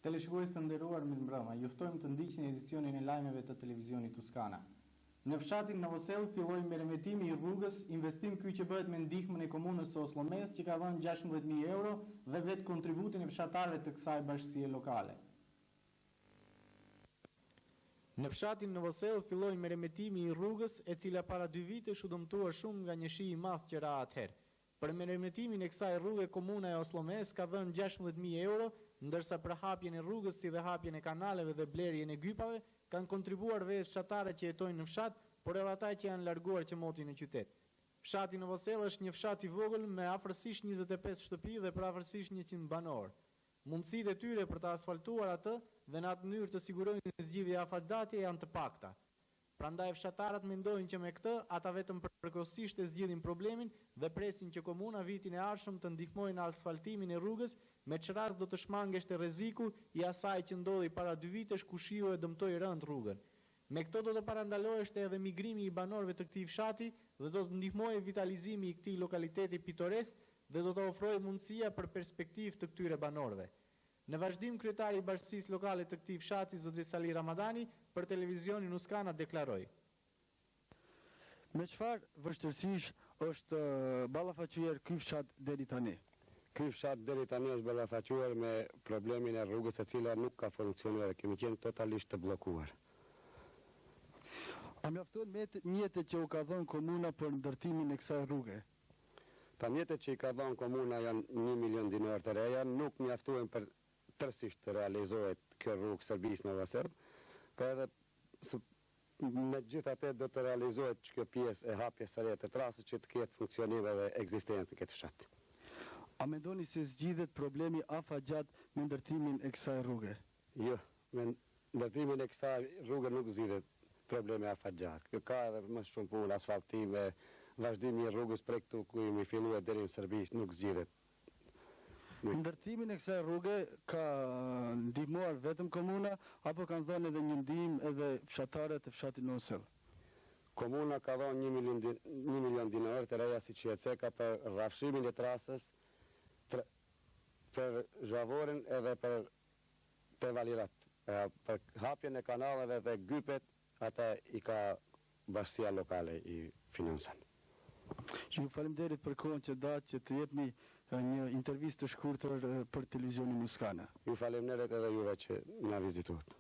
Teleshikues të nderuar, mirëmbrëma. Ju ftojmë të ndiqni edicionin e lajmeve të televizionit Tuskana. Në fshatin Novosel filloi merremetimi i rrugës, investim ky që bëhet me ndihmën e komunës së Osllomes, që ka dhënë 16.000 euro dhe vetë kontributin e fshatarëve të kësaj bashkësie lokale. Në fshatin Novosel filloi merremetimi i rrugës, e cila para 2 vite u dëmtuar shumë nga një shi i madh që ra atëherë. Për merremetimin e kësaj rrugë, komuna e Osllomes ka dhënë 16.000 euro, ndërsa për hapjen e rrugës si dhe hapjen e kanaleve dhe blerjen e gypave kanë kontribuar vetë fshatarët që jetojnë në fshat, por edhe ata që janë larguar që motin në qytet. Fshati Novosel është një fshat i vogël me afërsisht 25 shtëpi dhe për afërsisht 100 banor. Mundësitë e tyre për të asfaltuar atë dhe në atë mënyrë të sigurojnë zgjidhje afatgjatje janë të pakta. Prandaj fshatarët mendojnë që me këtë ata vetëm përkohësisht e zgjidhin problemin dhe presin që komuna vitin e ardhshëm të ndihmojë në asfaltimin e rrugës, me çfarë do të shmangeshte rreziku i asaj që ndodhi para 2 vitesh ku shiu e dëmtoi rënd rrugën. Me këtë do të parandaloheshte edhe migrimi i banorëve të këtij fshati dhe do të ndihmojë vitalizimi i këtij lokaliteti pitoresk dhe do të ofrojë mundësia për perspektivë të këtyre banorëve. Në vazhdim, kryetari i bashkisë lokale të këtij fshati, zotri Sali Ramadani, për televizionin Tuskana deklaroi: Me çfarë vështirësish është ballafaquar ky fshat deri tani? Ky fshat deri tani është ballafaquar me problemin e rrugës e cila nuk ka funksionuar, kemi qenë totalisht të bllokuar. A mjafton mjetet që u ka dhënë komuna për ndërtimin e kësaj rruge? Pa mjetet që i ka dhënë komuna janë 1 milion dinar të reja, nuk mjaftojnë për tërësisht të realizohet kjo rrugë Serbisë Novosel, për edhe me gjithë atë do të realizohet që kjo pjesë e hapjes së re të trasës që të ketë funksionim dhe ekzistencë në këtë fshat. A mendoni se zgjidhet problemi afatgjat me ndërtimin e kësaj rruge? Jo, me ndërtimin e kësaj rruge nuk zgjidhet problemi afatgjat. Kjo ka edhe më shumë punë, asfaltime, vazhdimi i rrugës prej këtu ku jemi filluar deri në Serbisë nuk zgjidhet. Ndërtimin e kësaj rruge ka ndihmuar vetëm komuna apo kanë dhënë edhe një ndihmë edhe fshatarët e fshatit Novosel? Komuna ka dhënë 1 milion dinar të reja siç e ceka për rrafshimin e trasës, për zhavorin edhe për valirat. Për hapjen e kanaleve dhe gypet, ata i ka bashkia lokale i financan. Ju faleminderit për kohën që datë që të jepni një intervistë të shkurtër për televizionin Tuskana. Ju faleminderit edhe juve që na vizituat.